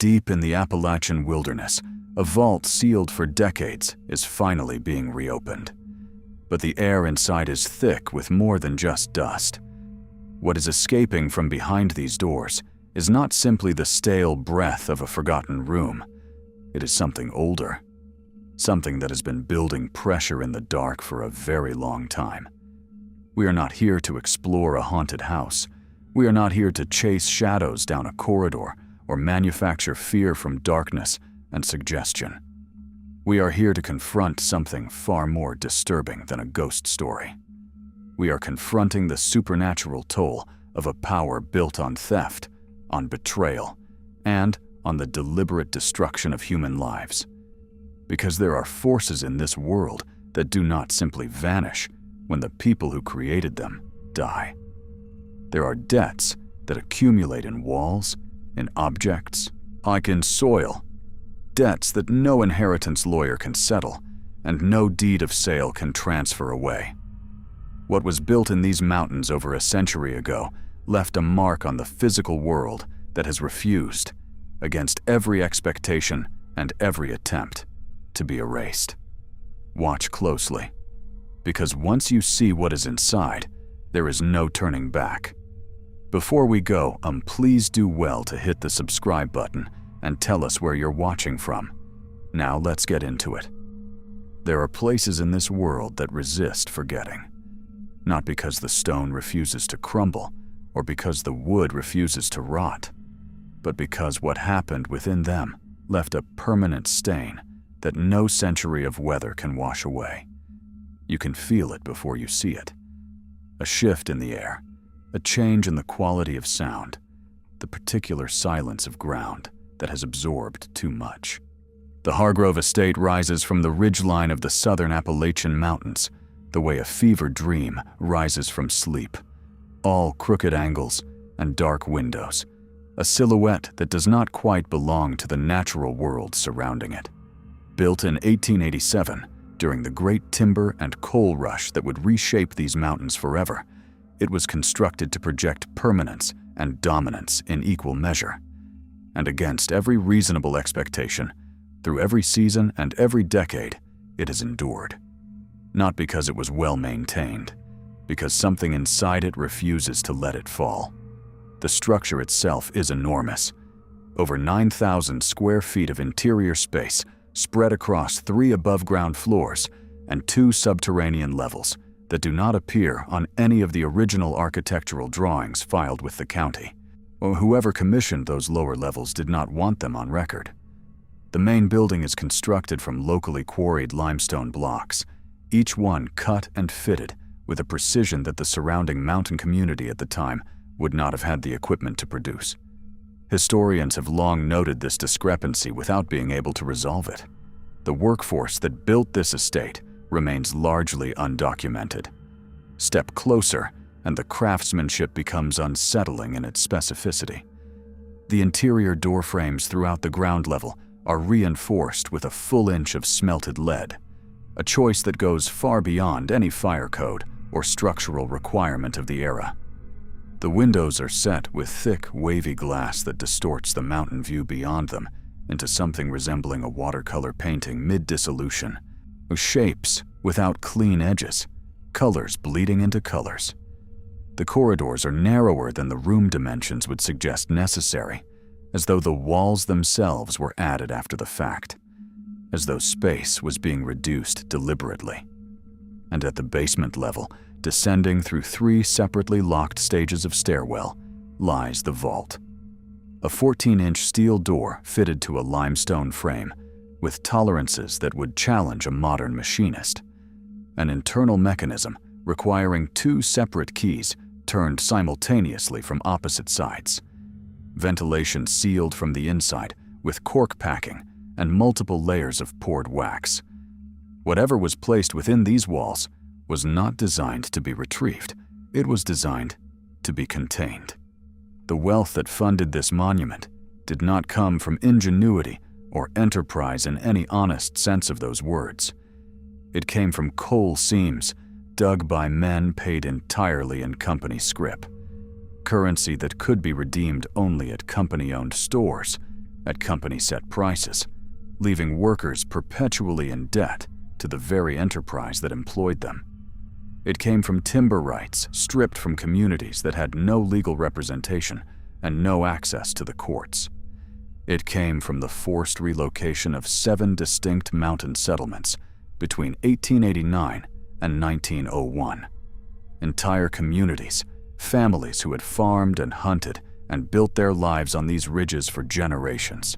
Deep in the Appalachian wilderness, a vault sealed for decades is finally being reopened. But the air inside is thick with more than just dust. What is escaping from behind these doors is not simply the stale breath of a forgotten room. It is something older, something that has been building pressure in the dark for a very long time. We are not here to explore a haunted house. We are not here to chase shadows down a corridor or manufacture fear from darkness and suggestion. We are here to confront something far more disturbing than a ghost story. We are confronting the supernatural toll of a power built on theft, on betrayal, and on the deliberate destruction of human lives. Because there are forces in this world that do not simply vanish when the people who created them die. There are debts that accumulate in walls, in objects, like in soil. Debts that no inheritance lawyer can settle and no deed of sale can transfer away. What was built in these mountains over a century ago left a mark on the physical world that has refused, against every expectation and every attempt, to be erased. Watch closely, because once you see what is inside, there is no turning back. Before we go, please do well to hit the subscribe button and tell us where you're watching from. Now let's get into it. There are places in this world that resist forgetting. Not because the stone refuses to crumble or because the wood refuses to rot, but because what happened within them left a permanent stain that no century of weather can wash away. You can feel it before you see it. A shift in the air, a change in the quality of sound, the particular silence of ground that has absorbed too much. The Hargrove estate rises from the ridgeline of the southern Appalachian mountains, the way a fevered dream rises from sleep. All crooked angles and dark windows, a silhouette that does not quite belong to the natural world surrounding it. Built in 1887, during the great timber and coal rush that would reshape these mountains forever, it was constructed to project permanence and dominance in equal measure. And against every reasonable expectation, through every season and every decade, it has endured. Not because it was well maintained, because something inside it refuses to let it fall. The structure itself is enormous. Over 9,000 square feet of interior space spread across 3 above-ground floors and 2 subterranean levels that do not appear on any of the original architectural drawings filed with the county. Or whoever commissioned those lower levels did not want them on record. The main building is constructed from locally quarried limestone blocks, each one cut and fitted with a precision that the surrounding mountain community at the time would not have had the equipment to produce. Historians have long noted this discrepancy without being able to resolve it. The workforce that built this estate remains largely undocumented. Step closer, and the craftsmanship becomes unsettling in its specificity. The interior door frames throughout the ground level are reinforced with a full inch of smelted lead, a choice that goes far beyond any fire code or structural requirement of the era. The windows are set with thick, wavy glass that distorts the mountain view beyond them into something resembling a watercolor painting mid-dissolution, with shapes without clean edges, colors bleeding into colors. The corridors are narrower than the room dimensions would suggest necessary, as though the walls themselves were added after the fact, as though space was being reduced deliberately. And at the basement level, descending through 3 separately locked stages of stairwell, lies the vault. A 14-inch steel door fitted to a limestone frame with tolerances that would challenge a modern machinist. An internal mechanism requiring 2 separate keys turned simultaneously from opposite sides. Ventilation sealed from the inside with cork packing and multiple layers of poured wax. Whatever was placed within these walls was not designed to be retrieved. It was designed to be contained. The wealth that funded this monument did not come from ingenuity or enterprise in any honest sense of those words. It came from coal seams dug by men paid entirely in company scrip, currency that could be redeemed only at company-owned stores, at company-set prices, leaving workers perpetually in debt to the very enterprise that employed them. It came from timber rights stripped from communities that had no legal representation and no access to the courts. It came from the forced relocation of 7 distinct mountain settlements between 1889 and 1901. Entire communities, families who had farmed and hunted and built their lives on these ridges for generations,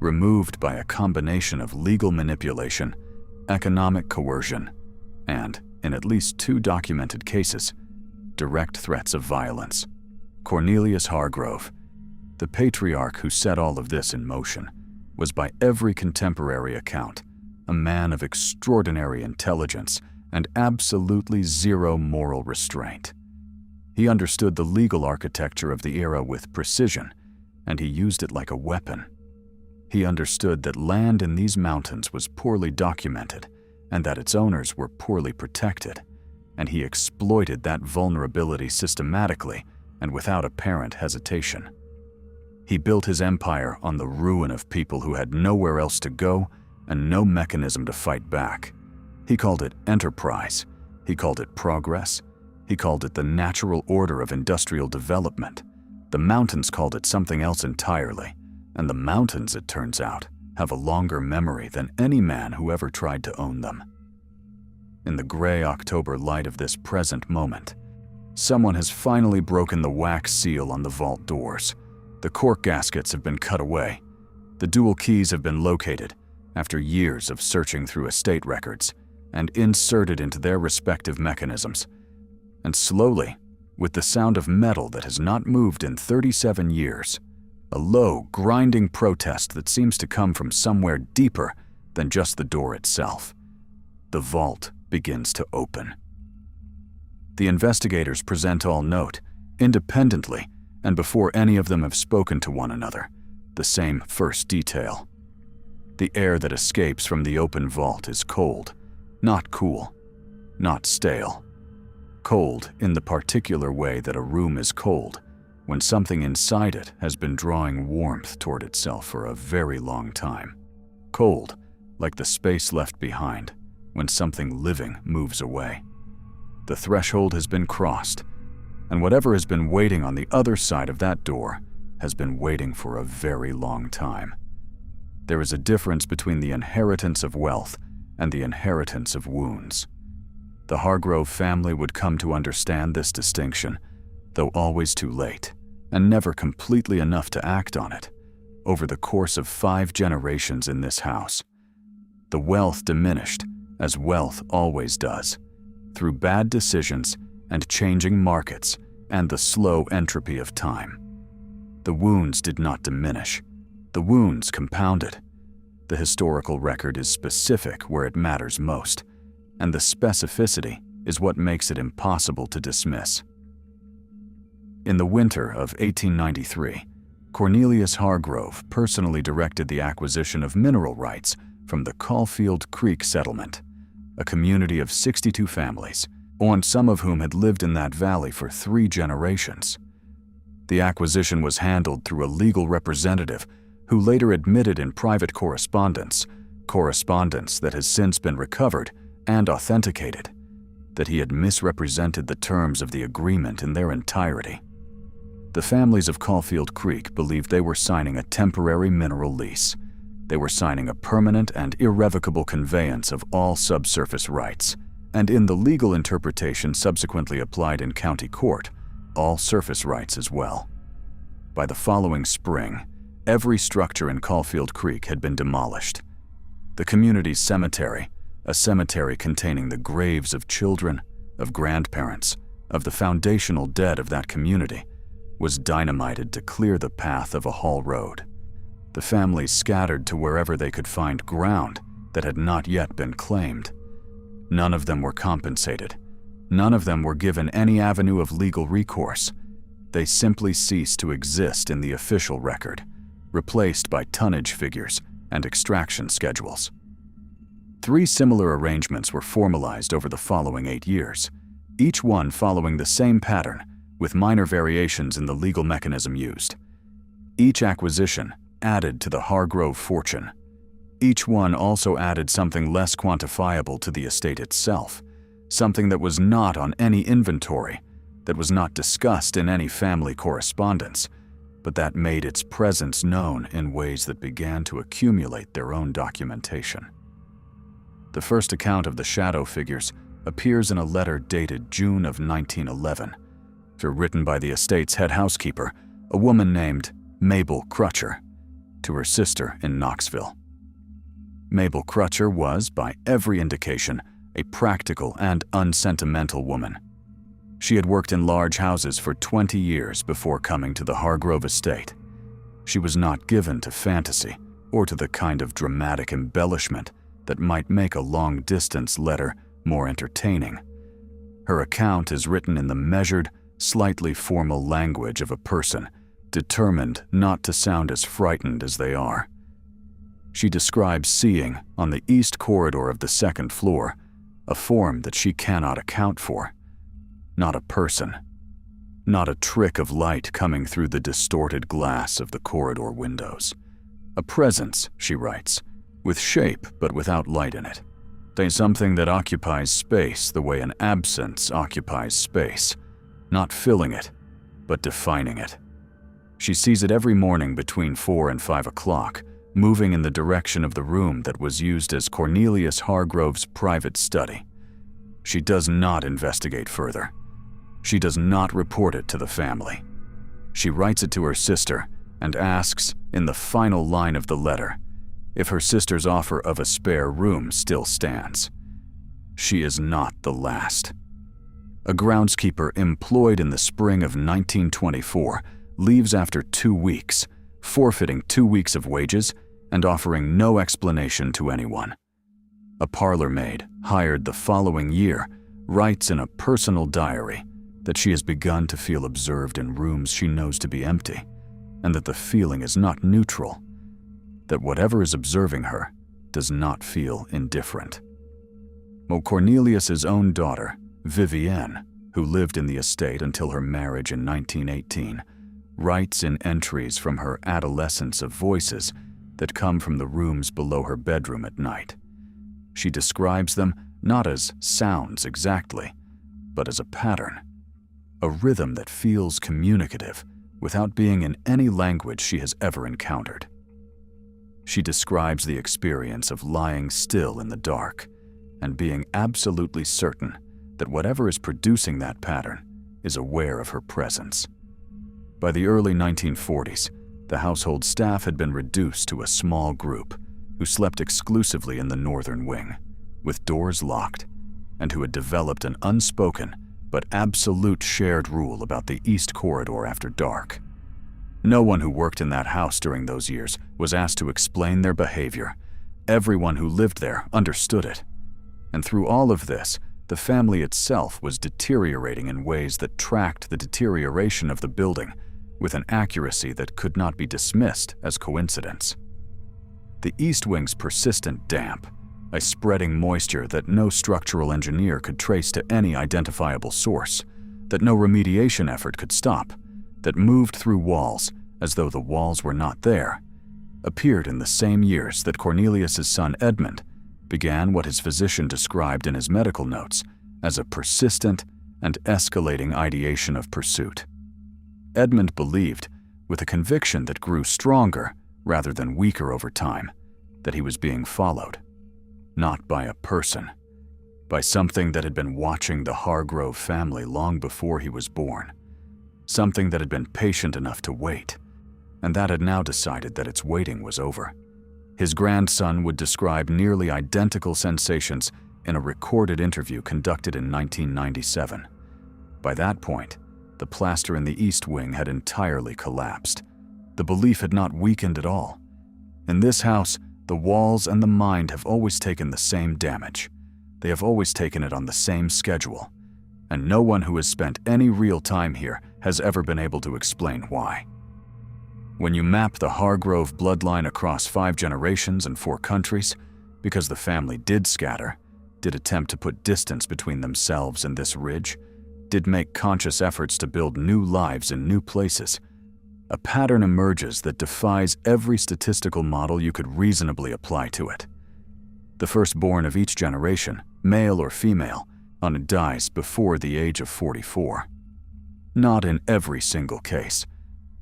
removed by a combination of legal manipulation, economic coercion, and, in at least 2 documented cases, direct threats of violence. Cornelius Hargrove, the patriarch who set all of this in motion, was by every contemporary account a man of extraordinary intelligence and absolutely zero moral restraint. He understood the legal architecture of the era with precision, and he used it like a weapon. He understood that land in these mountains was poorly documented and that its owners were poorly protected, and he exploited that vulnerability systematically and without apparent hesitation. He built his empire on the ruin of people who had nowhere else to go and no mechanism to fight back. He called it enterprise. He called it progress. He called it the natural order of industrial development. The mountains called it something else entirely, and the mountains, it turns out, have a longer memory than any man who ever tried to own them. In the gray October light of this present moment, someone has finally broken the wax seal on the vault doors. The cork gaskets have been cut away. The dual keys have been located after years of searching through estate records and inserted into their respective mechanisms. And slowly, with the sound of metal that has not moved in 37 years, a low, grinding protest that seems to come from somewhere deeper than just the door itself, the vault begins to open. The investigators present all note, independently, and before any of them have spoken to one another, the same first detail. The air that escapes from the open vault is cold, not cool, not stale. Cold in the particular way that a room is cold when something inside it has been drawing warmth toward itself for a very long time. Cold, like the space left behind when something living moves away. The threshold has been crossed, and whatever has been waiting on the other side of that door has been waiting for a very long time. There is a difference between the inheritance of wealth and the inheritance of wounds. The Hargrove family would come to understand this distinction, though always too late, and never completely enough to act on it, over the course of 5 generations in this house. The wealth diminished, as wealth always does, through bad decisions and changing markets and the slow entropy of time. The wounds did not diminish. The wounds compounded. The historical record is specific where it matters most, and the specificity is what makes it impossible to dismiss. In the winter of 1893, Cornelius Hargrove personally directed the acquisition of mineral rights from the Caulfield Creek settlement, a community of 62 families, on some of whom had lived in that valley for 3 generations. The acquisition was handled through a legal representative who later admitted in private correspondence that has since been recovered and authenticated, that he had misrepresented the terms of the agreement in their entirety. The families of Caulfield Creek believed they were signing a temporary mineral lease. They were signing a permanent and irrevocable conveyance of all subsurface rights, and in the legal interpretation subsequently applied in county court, all surface rights as well. By the following spring, every structure in Caulfield Creek had been demolished. The community's cemetery, a cemetery containing the graves of children, of grandparents, of the foundational dead of that community, was dynamited to clear the path of a haul road. The families scattered to wherever they could find ground that had not yet been claimed. None of them were compensated. None of them were given any avenue of legal recourse. They simply ceased to exist in the official record, replaced by tonnage figures and extraction schedules. 3 similar arrangements were formalized over the following 8 years, each one following the same pattern with minor variations in the legal mechanism used. Each acquisition added to the Hargrove fortune. Each one also added something less quantifiable to the estate itself, something that was not on any inventory, that was not discussed in any family correspondence, but that made its presence known in ways that began to accumulate their own documentation. The first account of the shadow figures appears in a letter dated June of 1911, written by the estate's head housekeeper, a woman named Mabel Crutcher, to her sister in Knoxville. Mabel Crutcher was, by every indication, a practical and unsentimental woman. She had worked in large houses for 20 years before coming to the Hargrove estate. She was not given to fantasy or to the kind of dramatic embellishment that might make a long-distance letter more entertaining. Her account is written in the measured, slightly formal language of a person determined not to sound as frightened as they are. She describes seeing, on the east corridor of the second floor, a form that she cannot account for. Not a person. Not a trick of light coming through the distorted glass of the corridor windows. A presence, she writes, with shape but without light in it. Something that occupies space the way an absence occupies space, not filling it, but defining it. She sees it every morning between 4 and 5 o'clock, moving in the direction of the room that was used as Cornelius Hargrove's private study. She does not investigate further. She does not report it to the family. She writes it to her sister and asks, in the final line of the letter, if her sister's offer of a spare room still stands. She is not the last. A groundskeeper employed in the spring of 1924 leaves after 2 weeks, forfeiting 2 weeks of wages and offering no explanation to anyone. A parlor maid, hired the following year, writes in a personal diary that she has begun to feel observed in rooms she knows to be empty, and that the feeling is not neutral, that whatever is observing her does not feel indifferent. Cornelius's own daughter, Vivienne, who lived in the estate until her marriage in 1918, writes in entries from her adolescence of voices that come from the rooms below her bedroom at night. She describes them not as sounds exactly, but as a pattern, a rhythm that feels communicative without being in any language she has ever encountered. She describes the experience of lying still in the dark and being absolutely certain that whatever is producing that pattern is aware of her presence. By the early 1940s, the household staff had been reduced to a small group who slept exclusively in the northern wing, with doors locked, and who had developed an unspoken but absolute shared rule about the east corridor after dark. No one who worked in that house during those years was asked to explain their behavior. Everyone who lived there understood it. And through all of this, the family itself was deteriorating in ways that tracked the deterioration of the building with an accuracy that could not be dismissed as coincidence. The east wing's persistent damp, a spreading moisture that no structural engineer could trace to any identifiable source, that no remediation effort could stop, that moved through walls as though the walls were not there, appeared in the same years that Cornelius's son Edmund began what his physician described in his medical notes as a persistent and escalating ideation of pursuit. Edmund believed, with a conviction that grew stronger rather than weaker over time, that he was being followed, not by a person, by something that had been watching the Hargrove family long before he was born, something that had been patient enough to wait, and that had now decided that its waiting was over. His grandson would describe nearly identical sensations in a recorded interview conducted in 1997. By that point, the plaster in the east wing had entirely collapsed. The belief had not weakened at all. In this house, the walls and the mind have always taken the same damage. They have always taken it on the same schedule, and no one who has spent any real time here has ever been able to explain why. When you map the Hargrove bloodline across 5 generations and 4 countries, because the family did scatter, did attempt to put distance between themselves and this ridge, did make conscious efforts to build new lives in new places, a pattern emerges that defies every statistical model you could reasonably apply to it. The firstborn of each generation, male or female, dies before the age of 44. Not in every single case,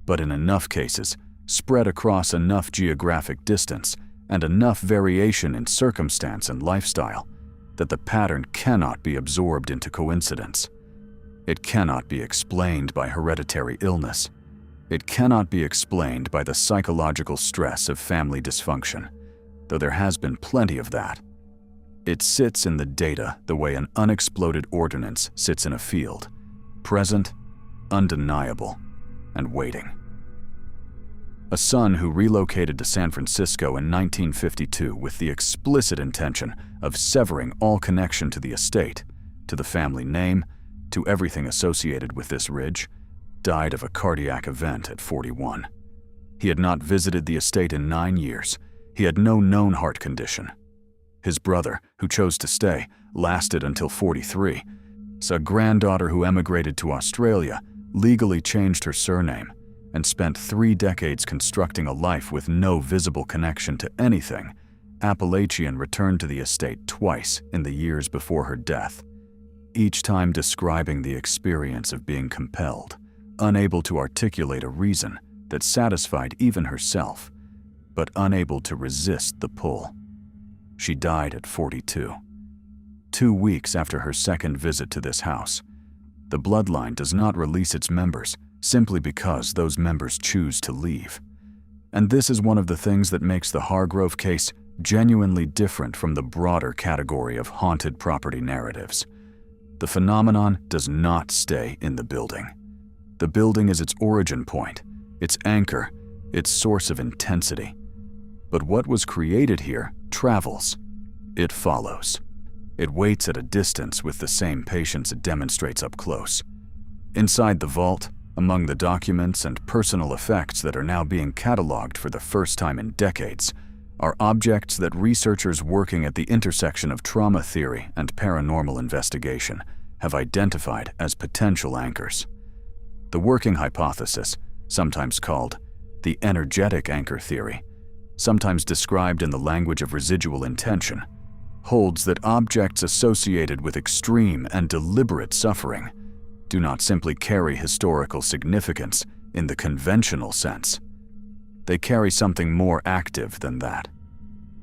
but in enough cases, spread across enough geographic distance and enough variation in circumstance and lifestyle, that the pattern cannot be absorbed into coincidence. It cannot be explained by hereditary illness. It cannot be explained by the psychological stress of family dysfunction, though there has been plenty of that. It sits in the data the way an unexploded ordnance sits in a field, present, undeniable, and waiting. A son who relocated to San Francisco in 1952 with the explicit intention of severing all connection to the estate, to the family name, to everything associated with this ridge, died of a cardiac event at 41. He had not visited the estate in 9 years. He had no known heart condition. His brother, who chose to stay, lasted until 43. A granddaughter who emigrated to Australia legally changed her surname and spent 3 decades constructing a life with no visible connection to anything. Appalachian returned to the estate twice in the years before her death, each time describing the experience of being compelled, unable to articulate a reason that satisfied even herself, but unable to resist the pull. She died at 42. 2 weeks after her second visit to this house. The bloodline does not release its members simply because those members choose to leave. And this is one of the things that makes the Hargrove case genuinely different from the broader category of haunted property narratives. The phenomenon does not stay in the building. The building is its origin point, its anchor, its source of intensity. But what was created here travels. It follows. It waits at a distance with the same patience it demonstrates up close. Inside the vault, among the documents and personal effects that are now being cataloged for the first time in decades, are objects that researchers working at the intersection of trauma theory and paranormal investigation have identified as potential anchors. The working hypothesis, sometimes called the energetic anchor theory, sometimes described in the language of residual intention, holds that objects associated with extreme and deliberate suffering do not simply carry historical significance in the conventional sense. They carry something more active than that.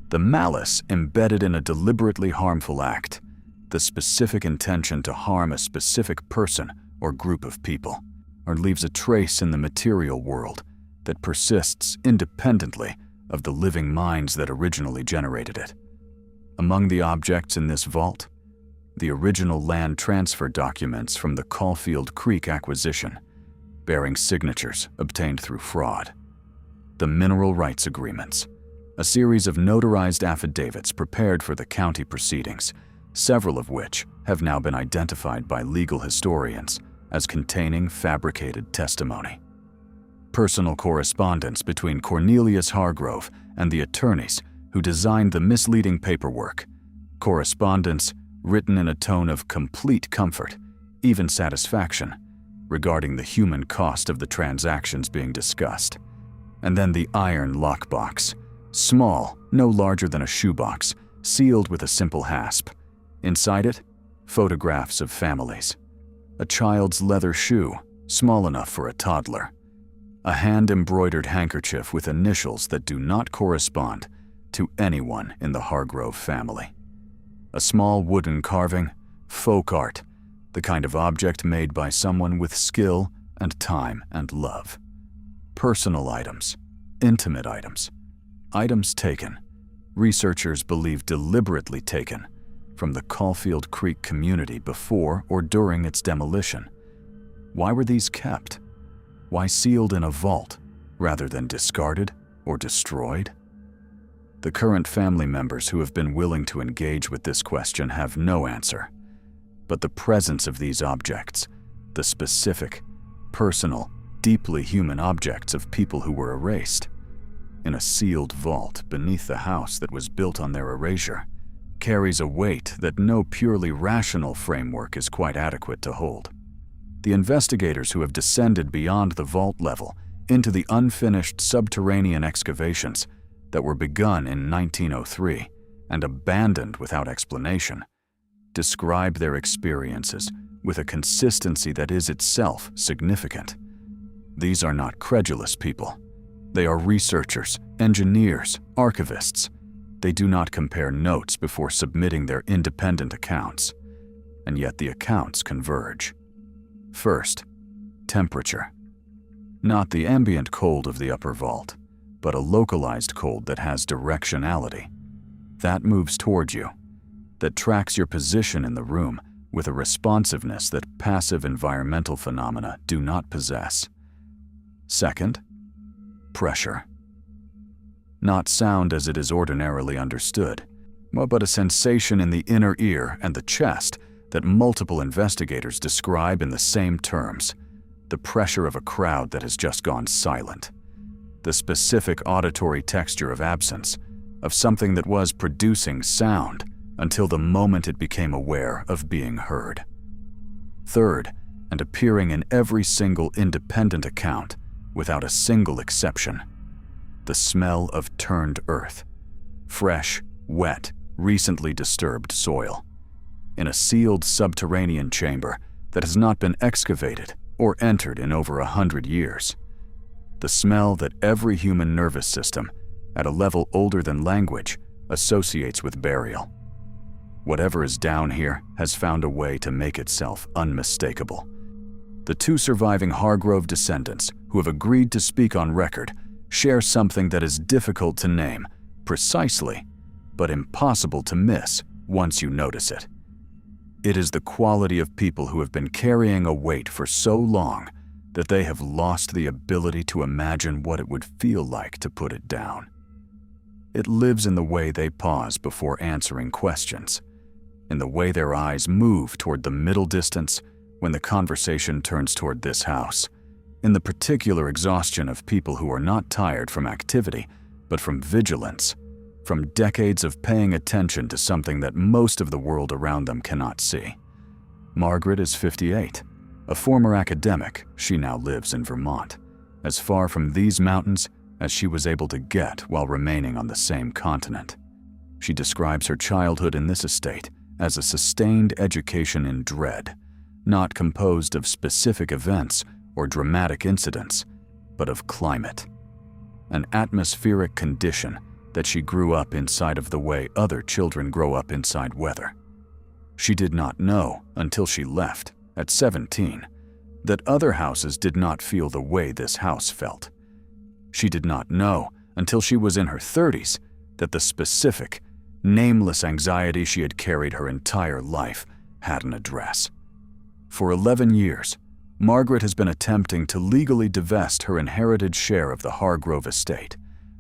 The malice embedded in a deliberately harmful act, the specific intention to harm a specific person or group of people, or leaves a trace in the material world that persists independently of the living minds that originally generated it. Among the objects in this vault, the original land transfer documents from the Caulfield Creek acquisition, bearing signatures obtained through fraud. The mineral rights agreements, a series of notarized affidavits prepared for the county proceedings, several of which have now been identified by legal historians as containing fabricated testimony. Personal correspondence between Cornelius Hargrove and the attorneys who designed the misleading paperwork, correspondence written in a tone of complete comfort, even satisfaction, regarding the human cost of the transactions being discussed. And then the iron lockbox, small, no larger than a shoebox, sealed with a simple hasp. Inside it, photographs of families. A child's leather shoe, small enough for a toddler. A hand-embroidered handkerchief with initials that do not correspond to anyone in the Hargrove family. A small wooden carving, folk art, the kind of object made by someone with skill and time and love. Personal items, intimate items, items taken, researchers believe deliberately taken, from the Caulfield Creek community before or during its demolition. Why were these kept? Why sealed in a vault rather than discarded or destroyed? The current family members who have been willing to engage with this question have no answer. But the presence of these objects, the specific, personal, deeply human objects of people who were erased, in a sealed vault beneath the house that was built on their erasure, carries a weight that no purely rational framework is quite adequate to hold. The investigators who have descended beyond the vault level into the unfinished subterranean excavations that were begun in 1903 and abandoned without explanation, describe their experiences with a consistency that is itself significant. These are not credulous people. They are researchers, engineers, archivists. They do not compare notes before submitting their independent accounts, and yet the accounts converge. First, temperature. Not the ambient cold of the upper vault, but a localized cold that has directionality. That moves toward you, that tracks your position in the room with a responsiveness that passive environmental phenomena do not possess. Second, pressure. Not sound as it is ordinarily understood, but a sensation in the inner ear and the chest that multiple investigators describe in the same terms: the pressure of a crowd that has just gone silent, the specific auditory texture of absence, of something that was producing sound until the moment it became aware of being heard. Third, and appearing in every single independent account, without a single exception, the smell of turned earth, fresh, wet, recently disturbed soil, in a sealed subterranean chamber that has not been excavated or entered in over 100 years. The smell that every human nervous system, at a level older than language, associates with burial. Whatever is down here has found a way to make itself unmistakable. The two surviving Hargrove descendants who have agreed to speak on record share something that is difficult to name precisely, but impossible to miss once you notice it. It is the quality of people who have been carrying a weight for so long that they have lost the ability to imagine what it would feel like to put it down. It lives in the way they pause before answering questions, in the way their eyes move toward the middle distance when the conversation turns toward this house, in the particular exhaustion of people who are not tired from activity, but from vigilance, from decades of paying attention to something that most of the world around them cannot see. Margaret is 58. A former academic, she now lives in Vermont, as far from these mountains as she was able to get while remaining on the same continent. She describes her childhood in this estate as a sustained education in dread, not composed of specific events or dramatic incidents, but of climate, an atmospheric condition that she grew up inside of the way other children grow up inside weather. She did not know until she left at 17 that other houses did not feel the way this house felt. She did not know until she was in her 30s that the specific, nameless anxiety she had carried her entire life had an address. For 11 years, Margaret has been attempting to legally divest her inherited share of the Hargrove estate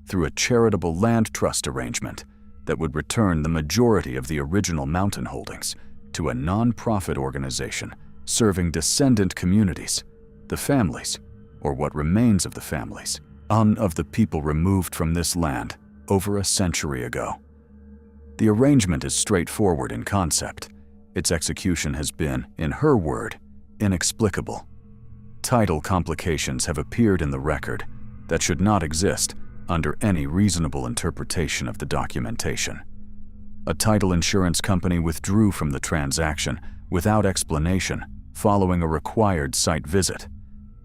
through a charitable land trust arrangement that would return the majority of the original mountain holdings to a non-profit organization serving descendant communities, the families, or what remains of the families, of the people removed from this land over a century ago. The arrangement is straightforward in concept. Its execution has been, in her word, inexplicable. Title complications have appeared in the record that should not exist under any reasonable interpretation of the documentation. A title insurance company withdrew from the transaction without explanation following a required site visit,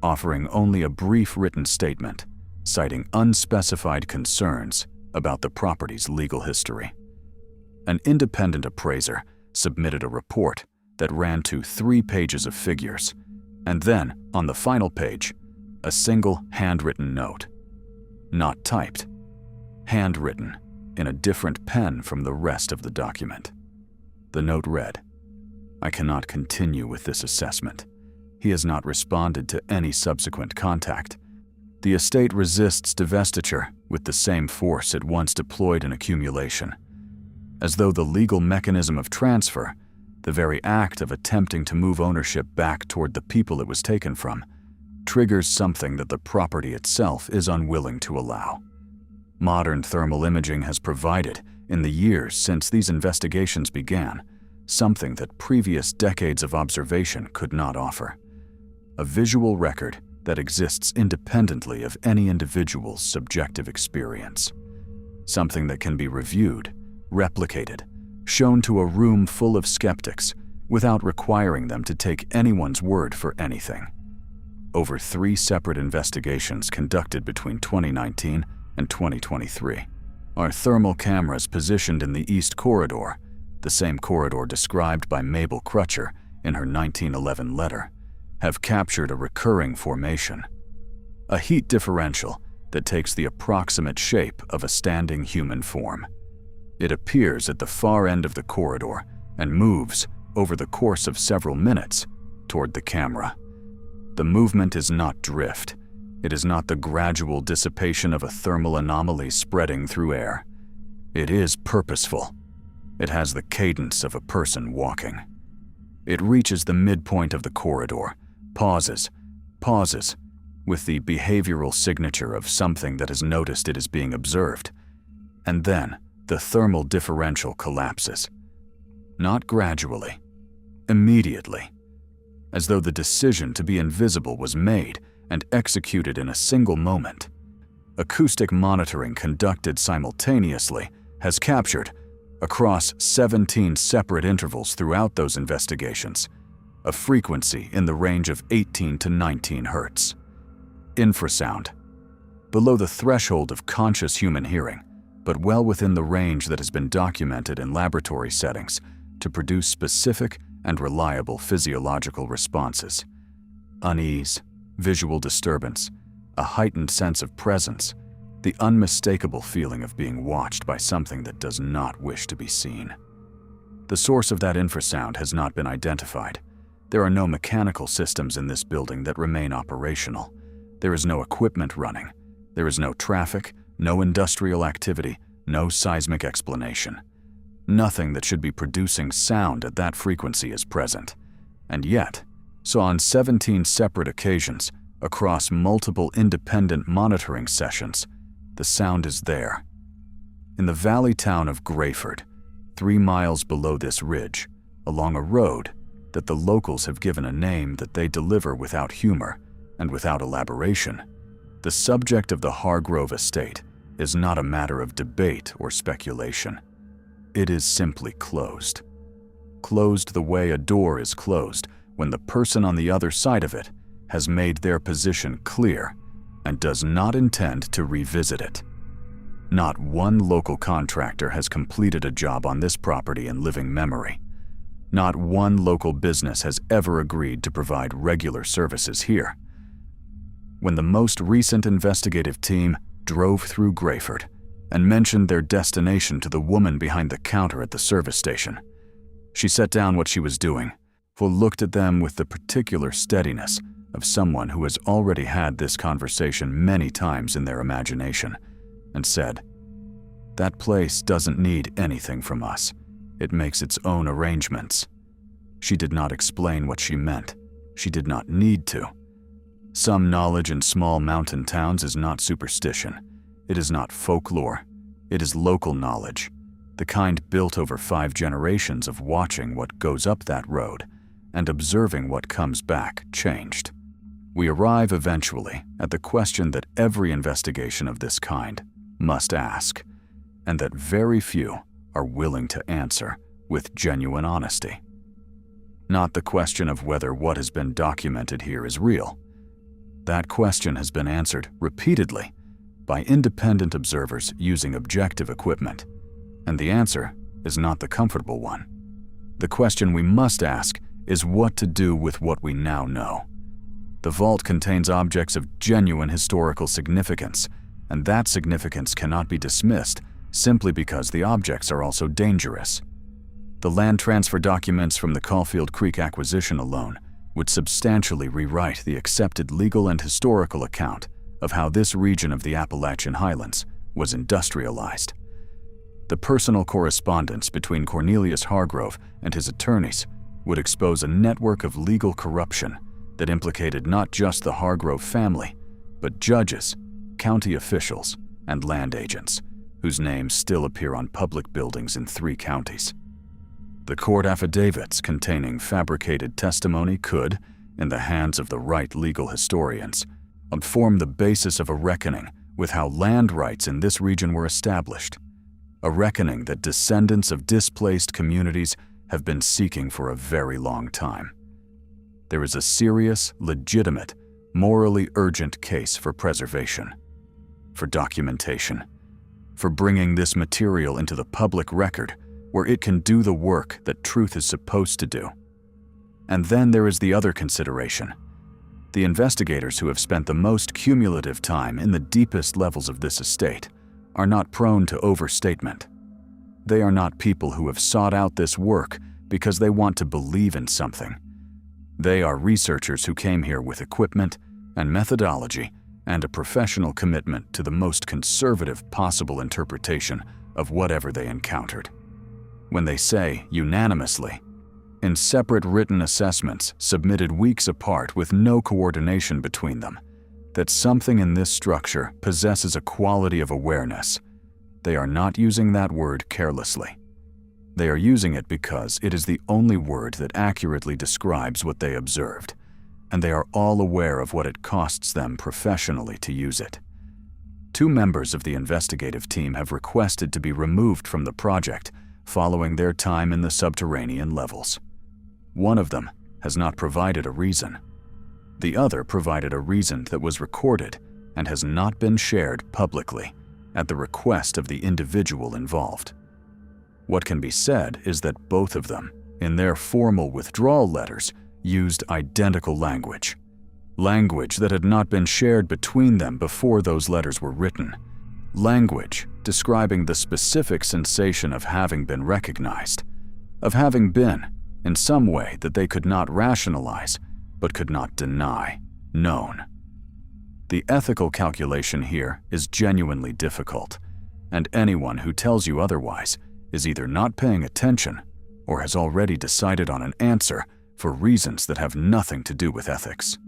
offering only a brief written statement, citing unspecified concerns about the property's legal history. An independent appraiser submitted a report that ran to 3 pages of figures, and then, on the final page, a single handwritten note. Not typed, handwritten in a different pen from the rest of the document. The note read, "I cannot continue with this assessment. He has not responded to any subsequent contact. The estate resists divestiture with the same force it once deployed in accumulation. As though the legal mechanism of transfer, the very act of attempting to move ownership back toward the people it was taken from, triggers something that the property itself is unwilling to allow. Modern thermal imaging has provided, in the years since these investigations began, something that previous decades of observation could not offer. A visual record that exists independently of any individual's subjective experience. Something that can be reviewed, replicated, shown to a room full of skeptics without requiring them to take anyone's word for anything. Over 3 separate investigations conducted between 2019 and 2023. Our thermal cameras positioned in the East Corridor, the same corridor described by Mabel Crutcher in her 1911 letter, have captured a recurring formation, a heat differential that takes the approximate shape of a standing human form. It appears at the far end of the corridor and moves, over the course of several minutes, toward the camera. The movement is not drift. It is not the gradual dissipation of a thermal anomaly spreading through air. It is purposeful. It has the cadence of a person walking. It reaches the midpoint of the corridor, pauses, with the behavioral signature of something that has noticed it is being observed, and then the thermal differential collapses. Not gradually, immediately, as though the decision to be invisible was made and executed in a single moment. Acoustic monitoring conducted simultaneously has captured, across 17 separate intervals throughout those investigations, a frequency in the range of 18 to 19 Hz. Infrasound, below the threshold of conscious human hearing, but well within the range that has been documented in laboratory settings to produce specific and reliable physiological responses. Unease, visual disturbance, a heightened sense of presence, the unmistakable feeling of being watched by something that does not wish to be seen. The source of that infrasound has not been identified. There are no mechanical systems in this building that remain operational. There is no equipment running. There is no traffic, no industrial activity, no seismic explanation. Nothing that should be producing sound at that frequency is present. And yet, so on 17 separate occasions, across multiple independent monitoring sessions, the sound is there. In the valley town of Grayford, 3 miles below this ridge, along a road that the locals have given a name that they deliver without humor and without elaboration, the subject of the Hargrove estate is not a matter of debate or speculation. It is simply closed. Closed the way a door is closed when the person on the other side of it has made their position clear and does not intend to revisit it. Not one local contractor has completed a job on this property in living memory. Not one local business has ever agreed to provide regular services here. When the most recent investigative team drove through Grayford and mentioned their destination to the woman behind the counter at the service station, she set down what she was doing, looked at them with the particular steadiness of someone who has already had this conversation many times in their imagination, and said, "That place doesn't need anything from us. It makes its own arrangements." She did not explain what she meant. She did not need to. Some knowledge in small mountain towns is not superstition. It is not folklore. It is local knowledge, the kind built over 5 generations of watching what goes up that road and observing what comes back changed. We arrive eventually at the question that every investigation of this kind must ask, and that very few are willing to answer with genuine honesty. Not the question of whether what has been documented here is real. That question has been answered repeatedly by independent observers using objective equipment, and the answer is not the comfortable one. The question we must ask is what to do with what we now know. The vault contains objects of genuine historical significance, and that significance cannot be dismissed simply because the objects are also dangerous. The land transfer documents from the Caulfield Creek acquisition alone would substantially rewrite the accepted legal and historical account of how this region of the Appalachian Highlands was industrialized. The personal correspondence between Cornelius Hargrove and his attorneys would expose a network of legal corruption that implicated not just the Hargrove family, but judges, county officials, and land agents, whose names still appear on public buildings in 3 counties. The court affidavits containing fabricated testimony could, in the hands of the right legal historians, would form the basis of a reckoning with how land rights in this region were established, a reckoning that descendants of displaced communities have been seeking for a very long time. There is a serious, legitimate, morally urgent case for preservation, for documentation, for bringing this material into the public record where it can do the work that truth is supposed to do. And then there is the other consideration. The investigators who have spent the most cumulative time in the deepest levels of this estate are not prone to overstatement. They are not people who have sought out this work because they want to believe in something. They are researchers who came here with equipment and methodology and a professional commitment to the most conservative possible interpretation of whatever they encountered. When they say unanimously, in separate written assessments submitted weeks apart with no coordination between them, that something in this structure possesses a quality of awareness, they are not using that word carelessly. They are using it because it is the only word that accurately describes what they observed, and they are all aware of what it costs them professionally to use it. 2 members of the investigative team have requested to be removed from the project following their time in the subterranean levels. One of them has not provided a reason. The other provided a reason that was recorded and has not been shared publicly at the request of the individual involved. What can be said is that both of them, in their formal withdrawal letters, used identical language that had not been shared between them before those letters were written, language describing the specific sensation of having been recognized, of having been, in some way that they could not rationalize, but could not deny, known. The ethical calculation here is genuinely difficult, and anyone who tells you otherwise is either not paying attention or has already decided on an answer for reasons that have nothing to do with ethics.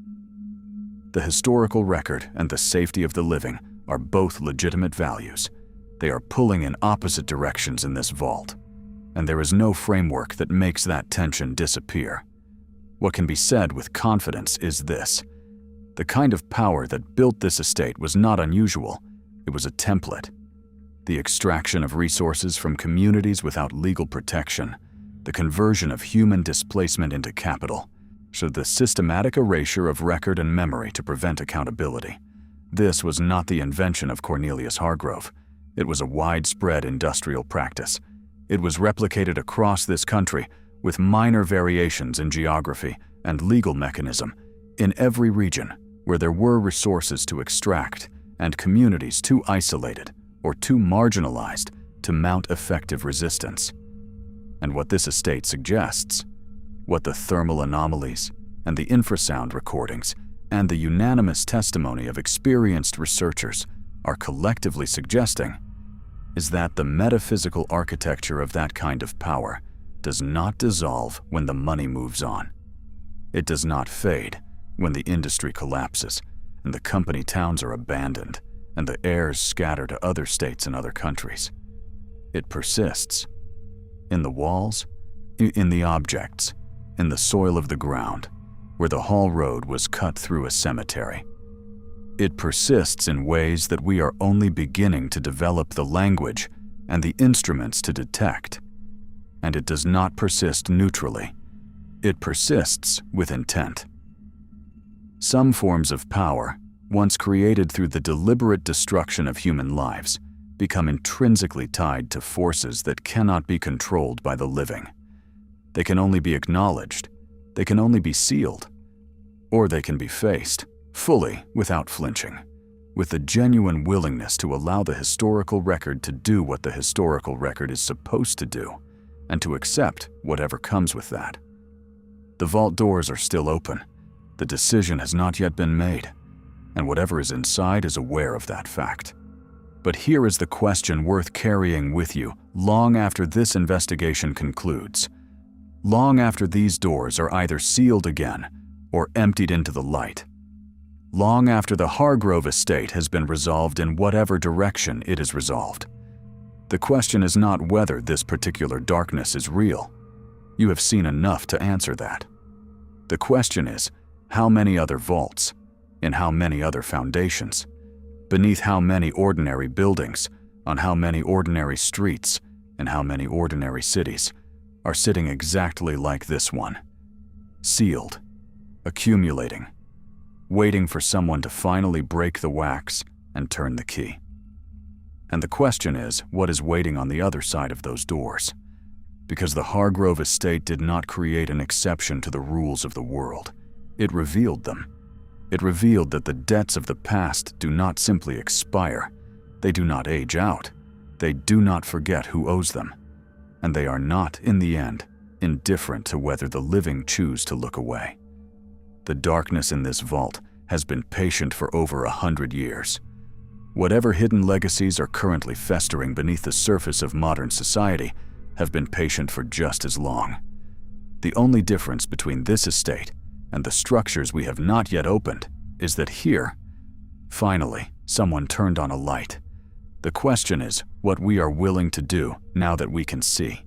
The historical record and the safety of the living are both legitimate values. They are pulling in opposite directions in this vault, and there is no framework that makes that tension disappear. What can be said with confidence is this: the kind of power that built this estate was not unusual, it was a template. The extraction of resources from communities without legal protection, the conversion of human displacement into capital, showed the systematic erasure of record and memory to prevent accountability. This was not the invention of Cornelius Hargrove. It was a widespread industrial practice. It was replicated across this country with minor variations in geography and legal mechanism in every region where there were resources to extract and communities too isolated or too marginalized to mount effective resistance. And what this estate suggests, what the thermal anomalies and the infrasound recordings and the unanimous testimony of experienced researchers are collectively suggesting, is that the metaphysical architecture of that kind of power does not dissolve when the money moves on. It does not fade when the industry collapses and the company towns are abandoned and the heirs scatter to other states and other countries. It persists. In the walls, in the objects, in the soil of the ground, where the Hall Road was cut through a cemetery. It persists in ways that we are only beginning to develop the language and the instruments to detect. And it does not persist neutrally. It persists with intent. Some forms of power, once created through the deliberate destruction of human lives, become intrinsically tied to forces that cannot be controlled by the living. They can only be acknowledged, they can only be sealed, or they can be faced, fully without flinching, with the genuine willingness to allow the historical record to do what the historical record is supposed to do, and to accept whatever comes with that. The vault doors are still open. The decision has not yet been made, and whatever is inside is aware of that fact. But here is the question worth carrying with you long after this investigation concludes, long after these doors are either sealed again or emptied into the light, long after the Hargrove estate has been resolved in whatever direction it is resolved. The question is not whether this particular darkness is real. You have seen enough to answer that. The question is How many other vaults? In how many other foundations? Beneath how many ordinary buildings? On how many ordinary streets? In how many ordinary cities are sitting exactly like this one? Sealed, accumulating, waiting for someone to finally break the wax and turn the key. And the question is, what is waiting on the other side of those doors? Because the Hargrove estate did not create an exception to the rules of the world. It revealed them. It revealed that the debts of the past do not simply expire. They do not age out. They do not forget who owes them. And they are not, in the end, indifferent to whether the living choose to look away. The darkness in this vault has been patient for over 100 years. Whatever hidden legacies are currently festering beneath the surface of modern society have been patient for just as long. The only difference between this estate and the structures we have not yet opened is that here, finally, someone turned on a light. The question is what we are willing to do now that we can see.